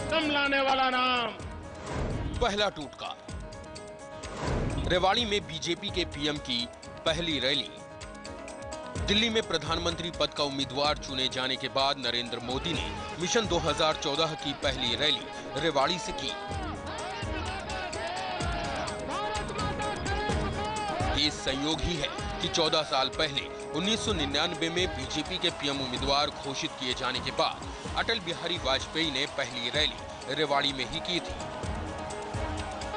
मौसम लाने वाला नाम। पहला टोटका, रेवाड़ी में बीजेपी के पीएम की पहली रैली। दिल्ली में प्रधानमंत्री पद का उम्मीदवार चुने जाने के बाद नरेंद्र मोदी ने मिशन 2014 की पहली रैली रेवाड़ी से की। ये संयोग ही है कि 14 साल पहले 1999 में बीजेपी के पीएम उम्मीदवार घोषित किए जाने के बाद अटल बिहारी वाजपेयी ने पहली रैली रेवाड़ी में ही की थी।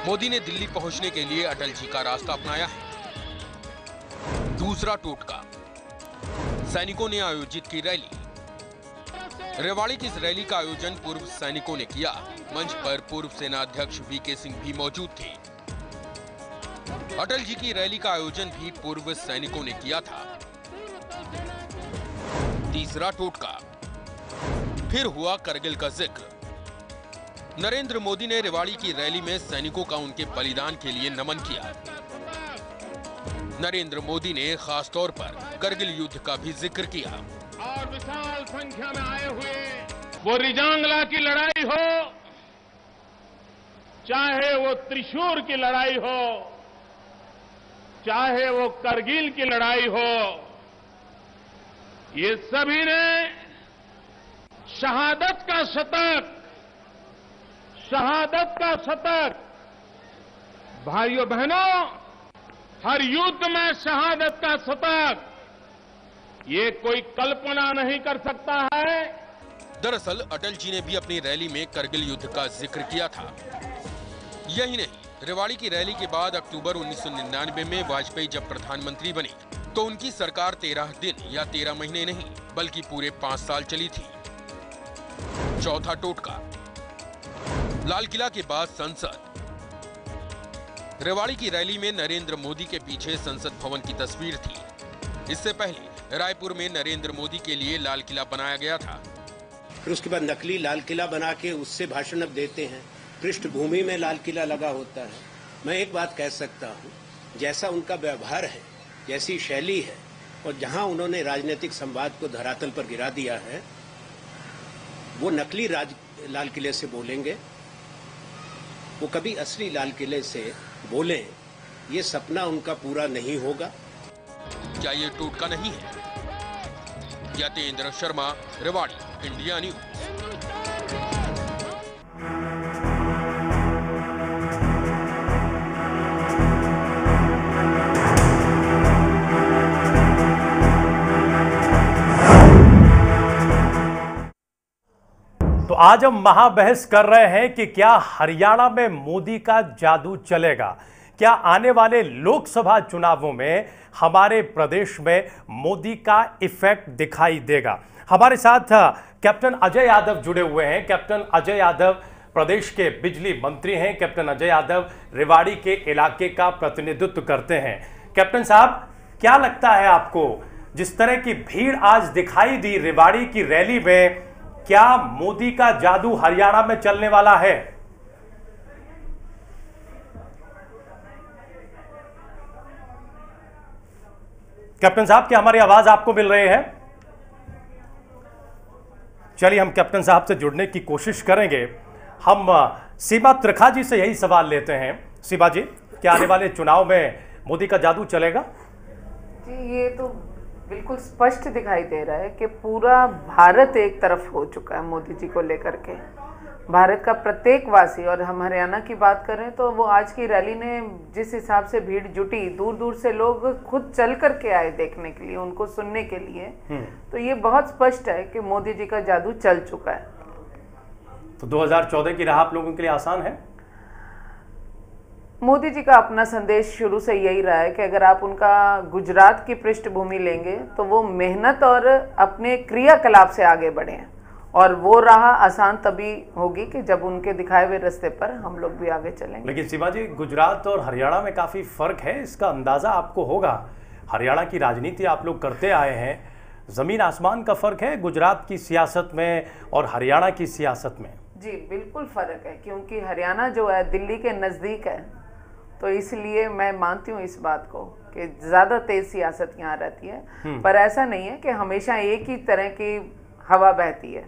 मोदी ने दिल्ली पहुंचने के लिए अटल जी का रास्ता अपनाया है। दूसरा टोटका, सैनिकों ने आयोजित की रैली। रेवाड़ी की इस रैली का आयोजन पूर्व सैनिकों ने किया। मंच पर पूर्व सेना अध्यक्ष वीके सिंह भी मौजूद थे। अटल जी की रैली का आयोजन भी पूर्व सैनिकों ने किया था। तीसरा टोटका, फिर हुआ करगिल का जिक्र। नरेंद्र मोदी ने रेवाड़ी की रैली में सैनिकों का उनके बलिदान के लिए नमन किया। नरेंद्र मोदी ने खास तौर पर करगिल युद्ध का भी जिक्र किया। और विशाल संख्या में आए हुए, वो रिजांगला की लड़ाई हो, चाहे वो त्रिशूर की लड़ाई हो, चाहे वो करगिल की लड़ाई हो, ये सभी ने शहादत का शतक, शहादत का शतक, भाइयों बहनों, हर युद्ध में शहादत का शतक, ये कोई कल्पना नहीं कर सकता है। दरअसल अटल जी ने भी अपनी रैली में करगिल युद्ध का जिक्र किया था। यही नहीं, रेवाड़ी की रैली के बाद अक्टूबर 1999 में वाजपेयी जब प्रधानमंत्री बने तो उनकी सरकार 13 दिन या 13 महीने नहीं बल्कि पूरे 5 साल चली थी। चौथा टोटका, लाल किला के बाद संसद। रेवाड़ी की रैली में नरेंद्र मोदी के पीछे संसद भवन की तस्वीर थी। इससे पहले रायपुर में नरेंद्र मोदी के लिए लाल किला बनाया गया था। फिर उसके बाद नकली लाल किला बना के उससे भाषण अब देते हैं। पृष्ठभूमि में लाल किला लगा होता है। मैं एक बात कह सकता हूं, जैसा उनका व्यवहार है, जैसी शैली है और जहां उन्होंने राजनीतिक संवाद को धरातल पर गिरा दिया है, वो नकली लाल किले से बोलेंगे, वो कभी असली लाल किले से बोलें, ये सपना उनका पूरा नहीं होगा। क्या ये टोटका नहीं है? Yatendra Sharma, Rewari, India news. तो आज हम महाबहस कर रहे हैं कि क्या हरियाणा में मोदी का जादू चलेगा? क्या आने वाले लोकसभा चुनावों में हमारे प्रदेश में मोदी का इफेक्ट दिखाई देगा? हमारे साथ कैप्टन अजय यादव जुड़े हुए हैं। कैप्टन अजय यादव प्रदेश के बिजली मंत्री हैं। कैप्टन अजय यादव रेवाड़ी के इलाके का प्रतिनिधित्व करते हैं। कैप्टन साहब, क्या लगता है आपको, जिस तरह की भीड़ आज दिखाई दी रेवाड़ी की रैली में, क्या मोदी का जादू हरियाणा में चलने वाला है? कैप्टन साहब, क्या हमारी आवाज आपको मिल रही है? चलिए हम कैप्टन साहब से जुड़ने की कोशिश करेंगे। हम सीमा त्रिखा जी से यही सवाल लेते हैं। सीमा जी, क्या आने वाले चुनाव में मोदी का जादू चलेगा? जी, ये तो बिल्कुल स्पष्ट दिखाई दे रहा है कि पूरा भारत एक तरफ हो चुका है मोदी जी को लेकर के। भारत का प्रत्येक वासी, और हम हरियाणा की बात करें तो वो आज की रैली ने जिस हिसाब से भीड़ जुटी, दूर दूर से लोग खुद चल करके आए देखने के लिए, उनको सुनने के लिए, तो ये बहुत स्पष्ट है कि मोदी जी का जादू चल चुका है। तो 2014 की राह आप लोगों के लिए आसान है? मोदी जी का अपना संदेश शुरू से यही रहा है कि अगर आप उनका गुजरात की पृष्ठभूमि लेंगे तो वो मेहनत और अपने क्रियाकलाप से आगे बढ़े हैं, और वो राह आसान तभी होगी कि जब उनके दिखाए हुए रास्ते पर हम लोग भी आगे चलेंगे। लेकिन सीमा जी, गुजरात और हरियाणा में काफ़ी फ़र्क है, इसका अंदाज़ा आपको होगा। हरियाणा की राजनीति आप लोग करते आए हैं, ज़मीन आसमान का फ़र्क है गुजरात की सियासत में और हरियाणा की सियासत में। जी बिल्कुल फ़र्क है, क्योंकि हरियाणा जो है दिल्ली के नज़दीक है, तो इसलिए मैं मानती हूँ इस बात को कि ज़्यादा तेज़ सियासत यहाँ रहती है। पर ऐसा नहीं है कि हमेशा एक ही तरह की हवा बहती है।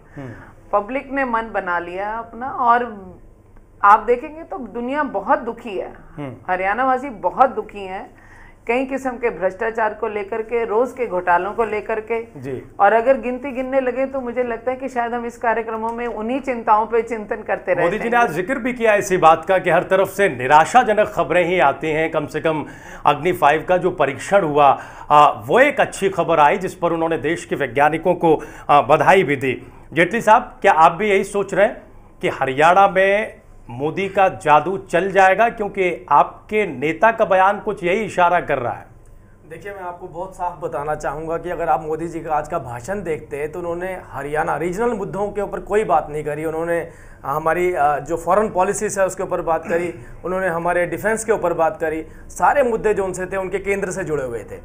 पब्लिक ने मन बना लिया है अपना, और आप देखेंगे तो दुनिया बहुत दुखी है, हरियाणा वासी बहुत दुखी हैं कई किस्म के भ्रष्टाचार को लेकर के, रोज के घोटालों को लेकर के जी। और अगर गिनती गिनने लगे तो मुझे लगता है कि शायद हम इस कार्यक्रमों में उन्हीं चिंताओं पे चिंतन करते रहते हैं। मोदी जी ने आज जिक्र भी किया इसी बात का कि हर तरफ से निराशाजनक खबरें ही आती हैं। कम से कम अग्नि 5 का जो परीक्षण हुआ वो एक अच्छी खबर आई, जिस पर उन्होंने देश के वैज्ञानिकों को बधाई भी दी। जेटली साहब, क्या आप भी यही सोच रहे हैं कि हरियाणा में मोदी का जादू चल जाएगा, क्योंकि आपके नेता का बयान कुछ यही इशारा कर रहा है? देखिए, मैं आपको बहुत साफ बताना चाहूँगा कि अगर आप मोदी जी का आज का भाषण देखते हैं तो उन्होंने हरियाणा रीजनल मुद्दों के ऊपर कोई बात नहीं करी। उन्होंने हमारी जो फॉरेन पॉलिसीज है उसके ऊपर बात करी, उन्होंने हमारे डिफेंस के ऊपर बात करी। सारे मुद्दे जो उनसे थे उनके केंद्र से जुड़े हुए थे।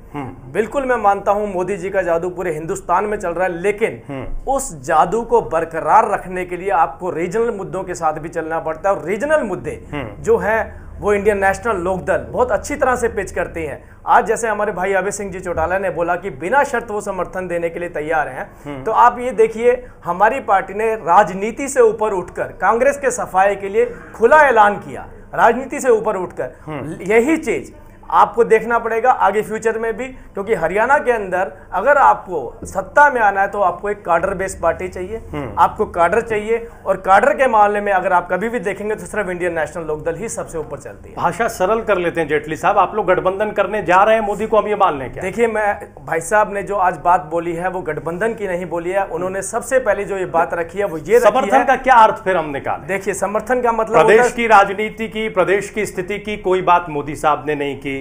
बिल्कुल मैं मानता हूं मोदी जी का जादू पूरे हिंदुस्तान में चल रहा है, लेकिन उस जादू को बरकरार रखने के लिए आपको रीजनल मुद्दों के साथ भी चलना पड़ता है। और रीजनल मुद्दे जो है वो इंडियन नेशनल लोकदल बहुत अच्छी तरह से पिच करती हैं। आज जैसे हमारे भाई अभय सिंह जी चौटाला ने बोला कि बिना शर्त वो समर्थन देने के लिए तैयार हैं, तो आप ये देखिए हमारी पार्टी ने राजनीति से ऊपर उठकर कांग्रेस के सफाई के लिए खुला ऐलान किया। राजनीति से ऊपर उठकर यही चीज आपको देखना पड़ेगा आगे फ्यूचर में भी, क्योंकि हरियाणा के अंदर अगर आपको सत्ता में आना है तो आपको एक कार्डर बेस्ड पार्टी चाहिए, आपको कार्डर चाहिए। और कार्डर के मामले में अगर आप कभी भी देखेंगे तो सिर्फ इंडियन नेशनल लोकदल ही सबसे ऊपर चलती है। भाषा सरल कर लेते हैं जेटली साहब, आप लोग गठबंधन करने जा रहे हैं मोदी को, हम ये मान लें क्या? देखिए, मैं भाई साहब ने जो आज बात बोली है वो गठबंधन की नहीं बोली है। उन्होंने सबसे पहले जो ये बात रखी है वो ये समर्थन का क्या अर्थ फिर हम निकालें? देखिए, समर्थन का मतलब प्रदेश की राजनीति की, प्रदेश की स्थिति की कोई बात मोदी साहब ने नहीं की।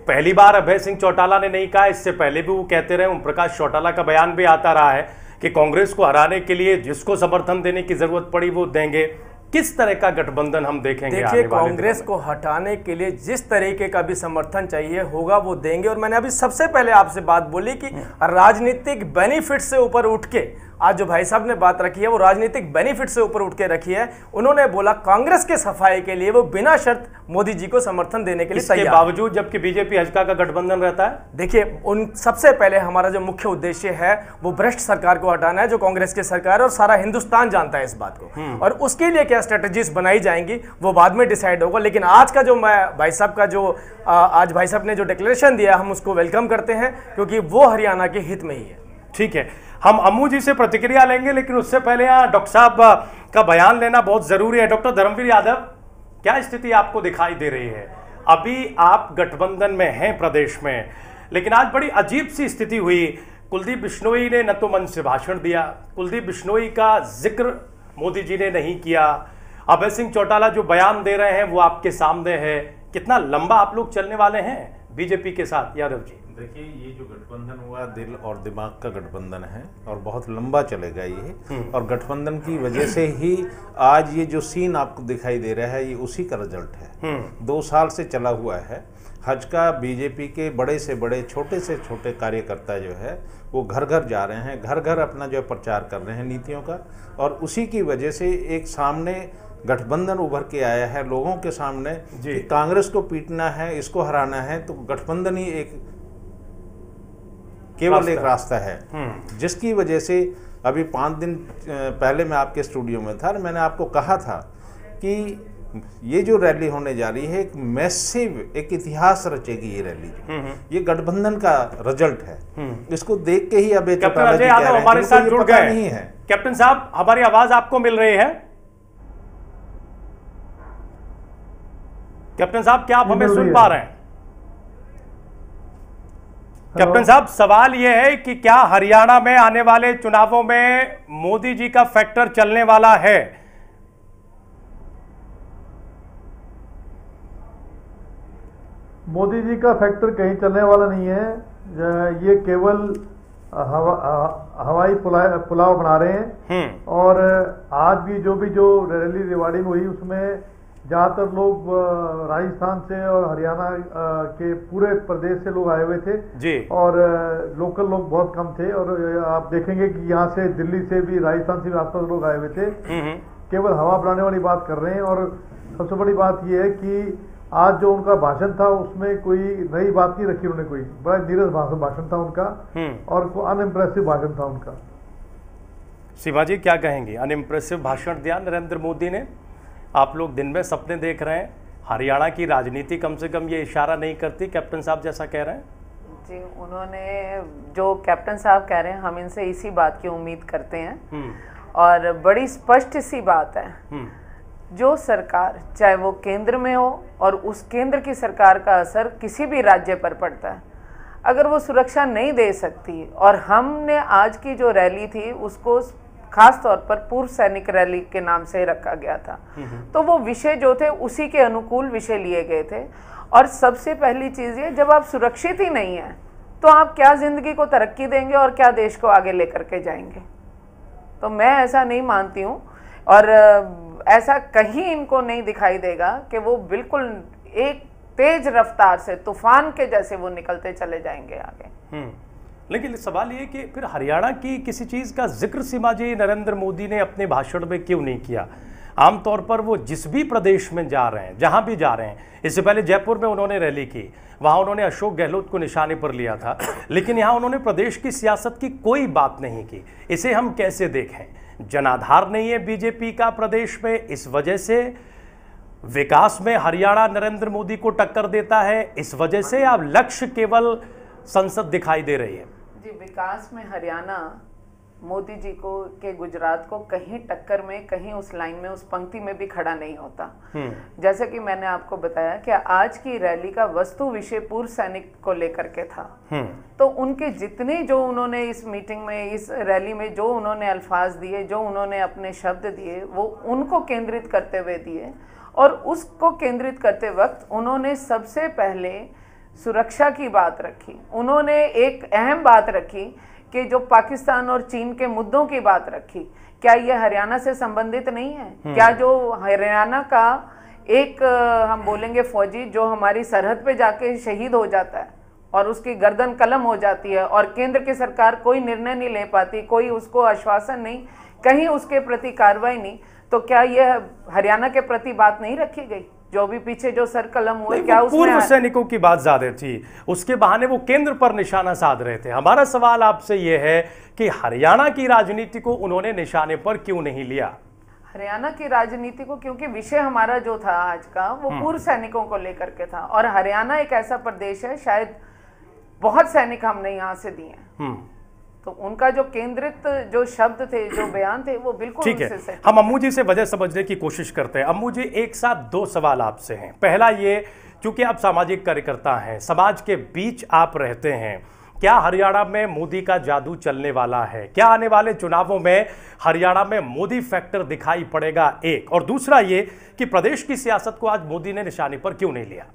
पहली बार अभय सिंह चौटाला ने नहीं कहा, इससे पहले भी वो कहते रहे। ओम प्रकाश चौटाला का बयान भी आता रहा है कि कांग्रेस को हराने के लिए जिसको समर्थन देने की जरूरत पड़ी वो देंगे। किस तरह का गठबंधन हम देखेंगे? देखिए, कांग्रेस को हटाने के लिए जिस तरीके का भी समर्थन चाहिए होगा वो देंगे। और मैंने अभी सबसे पहले आपसे बात बोली कि राजनीतिक बेनिफिट से ऊपर उठ के आज जो भाई साहब ने बात रखी है वो राजनीतिक बेनिफिट से ऊपर उठ के रखी है। उन्होंने बोला कांग्रेस के सफाई के लिए वो बिना शर्त मोदी जी को समर्थन देने के लिए तैयार। इसके बावजूद जबकि बीजेपी हजका का गठबंधन रहता है। देखिए, उन सबसे पहले हमारा जो मुख्य उद्देश्य है वो भ्रष्ट सरकार को हटाना है, जो कांग्रेस की सरकार है, और सारा हिंदुस्तान जानता है इस बात को। और उसके लिए क्या स्ट्रेटेजीज बनाई जाएंगी वो बाद में डिसाइड होगा। लेकिन आज का जो मैं भाई साहब का जो आज भाई साहब ने जो डिक्लेरेशन दिया हम उसको वेलकम करते हैं, क्योंकि वो हरियाणा के हित में ही है। ठीक है, हम अम्मू जी से प्रतिक्रिया लेंगे, लेकिन उससे पहले यहाँ डॉक्टर साहब का बयान लेना बहुत जरूरी है। डॉक्टर धर्मवीर यादव, क्या स्थिति आपको दिखाई दे रही है? अभी आप गठबंधन में हैं प्रदेश में, लेकिन आज बड़ी अजीब सी स्थिति हुई। कुलदीप बिश्नोई ने न तो मंच से भाषण दिया, कुलदीप बिश्नोई का जिक्र मोदी जी ने नहीं किया। अभय सिंह चौटाला जो बयान दे रहे हैं वो आपके सामने है। कितना लंबा आप लोग चलने वाले हैं बीजेपी के साथ, यादव जी? देखिए, ये जो गठबंधन हुआ दिल और दिमाग का गठबंधन है और बहुत लंबा चलेगा ये। और गठबंधन की वजह से ही आज ये जो सीन आपको दिखाई दे रहा है ये उसी का रिजल्ट है। 2 साल से चला हुआ है। हज का बीजेपी के बड़े से बड़े, छोटे से छोटे कार्यकर्ता जो है वो घर घर जा रहे हैं, घर घर अपना जो प्रचार कर रहे हैं नीतियों का। और उसी की वजह से एक सामने गठबंधन उभर के आया है लोगों के सामने कि कांग्रेस को पीटना है, इसको हराना है, तो गठबंधन ही केवल एक रास्ता है। जिसकी वजह से अभी 5 दिन पहले मैं आपके स्टूडियो में था और मैंने आपको कहा था कि ये जो रैली होने जा रही है एक मैसिव, एक इतिहास रचेगी ये रैली। ये गठबंधन का रिजल्ट है। इसको देख के ही अब कैप्टन अजय यादव हमारे साथ जुड़ गए नहीं है। कैप्टन साहब, हमारी आवाज आपको मिल रही है? कैप्टन साहब, क्या आप हमें सुन पा रहे हैं? कैप्टन साहब, सवाल यह है कि क्या हरियाणा में आने वाले चुनावों में मोदी जी का फैक्टर चलने वाला है? मोदी जी का फैक्टर कहीं चलने वाला नहीं है। ये केवल हवाई पुलाव बना रहे हैं। और आज भी जो रैली रेवाड़ी में हुई उसमें ज़्यादातर लोग राजस्थान से और हरियाणा के पूरे प्रदेश से लोग आए हुए थे जी। और लोकल लोग बहुत कम थे। और आप देखेंगे कि यहाँ से दिल्ली से भी, राजस्थान से भी आसपास लोग आए हुए थे। केवल हवा बनाने वाली बात कर रहे हैं। और सबसे बड़ी बात यह है कि आज जो उनका भाषण था उसमें कोई नई बात नहीं रखी उन्होंने, कोई बड़ा नीरस भाषण था उनका और अनइम्प्रेसिव भाषण था उनका। शिवा जी क्या कहेंगे? अनइम्प्रेसिव भाषण दिया नरेंद्र मोदी ने। आप लोग दिन में सपने देख रहे हैं, हरियाणा की राजनीति कम से कम ये इशारा नहीं करती, कैप्टन साहब जैसा कह रहे हैं। जी, उन्होंने जो कैप्टन साहब कह रहे हैं, हम इनसे इसी बात की उम्मीद करते हैं। और बड़ी स्पष्ट सी बात है, जो सरकार चाहे वो केंद्र में हो और उस केंद्र की सरकार का असर किसी भी राज्य पर पड़ता है, अगर वो सुरक्षा नहीं दे सकती, और हमने आज की जो रैली थी उसको खास तौर पर पूर्व सैनिक रैली के नाम से रखा गया था, तो वो विषय जो थे उसी के अनुकूल विषय लिए गए थे। और सबसे पहली चीज़ ये, जब आप सुरक्षित ही नहीं हैं तो आप क्या ज़िंदगी को तरक्की देंगे और क्या देश को आगे लेकर के जाएंगे? तो मैं ऐसा नहीं मानती हूँ, और ऐसा कहीं इनको नहीं दिखाई देगा कि वो बिल्कुल एक तेज रफ्तार से तूफान के जैसे वो निकलते चले जाएंगे आगे। लेकिन सवाल ये कि फिर हरियाणा की किसी चीज़ का जिक्र सीमा जी नरेंद्र मोदी ने अपने भाषण में क्यों नहीं किया? आमतौर पर वो जिस भी प्रदेश में जा रहे हैं, जहां भी जा रहे हैं, इससे पहले जयपुर में उन्होंने रैली की, वहां उन्होंने अशोक गहलोत को निशाने पर लिया था, लेकिन यहां उन्होंने प्रदेश की सियासत की कोई बात नहीं की। इसे हम कैसे देखें? जनाधार नहीं है बीजेपी का प्रदेश में, इस वजह से विकास में हरियाणा नरेंद्र मोदी को टक्कर देता है, इस वजह से अब लक्ष्य केवल संसद दिखाई दे रही है। जी, विकास में हरियाणा मोदी जी को के गुजरात को कहीं टक्कर में, कहीं उस लाइन में, उस पंक्ति में भी खड़ा नहीं होता। जैसे कि मैंने आपको बताया कि आज की रैली का वस्तु विषय पूर्व सैनिक को लेकर के था, तो उनके जितने जो उन्होंने इस मीटिंग में, इस रैली में जो उन्होंने अल्फाज दिए, जो उन्होंने अपने शब्द दिए, वो उनको केंद्रित करते हुए दिए। और उसको केंद्रित करते वक्त उन्होंने सबसे पहले सुरक्षा की बात रखी, उन्होंने एक अहम बात रखी कि जो पाकिस्तान और चीन के मुद्दों की बात रखी, क्या ये हरियाणा से संबंधित नहीं है? क्या जो हरियाणा का एक हम बोलेंगे फौजी जो हमारी सरहद पे जाके शहीद हो जाता है और उसकी गर्दन कलम हो जाती है और केंद्र की सरकार कोई निर्णय नहीं ले पाती, कोई उसको आश्वासन नहीं, कहीं उसके प्रति कार्रवाई नहीं, तो क्या यह हरियाणा के प्रति बात नहीं रखी गई? जो भी पीछे जो सर कलम हुए, क्या उसमें पूर्व सैनिकों की बात ज्यादा थी, उसके बहाने वो केंद्र पर निशाना साध रहे थे। हमारा सवाल आपसे ये है कि हरियाणा की राजनीति को उन्होंने निशाने पर क्यों नहीं लिया? हरियाणा की राजनीति को, क्योंकि विषय हमारा जो था आज का वो पूर्व सैनिकों को लेकर के था, और हरियाणा एक ऐसा प्रदेश है, शायद बहुत सैनिक हमने यहाँ से दिए हैं, तो उनका जो केंद्रित जो शब्द थे, जो बयान थे, वो बिल्कुल ठीक है। हम अम्मू जी से वजह समझने की कोशिश करते हैं। अम्मू जी, एक साथ दो सवाल आपसे हैं। पहला ये, क्योंकि आप सामाजिक कार्यकर्ता हैं, समाज के बीच आप रहते हैं, क्या हरियाणा में मोदी का जादू चलने वाला है? क्या आने वाले चुनावों में हरियाणा में मोदी फैक्टर दिखाई पड़ेगा? एक और दूसरा ये कि प्रदेश की सियासत को आज मोदी ने निशाने पर क्यों नहीं लिया?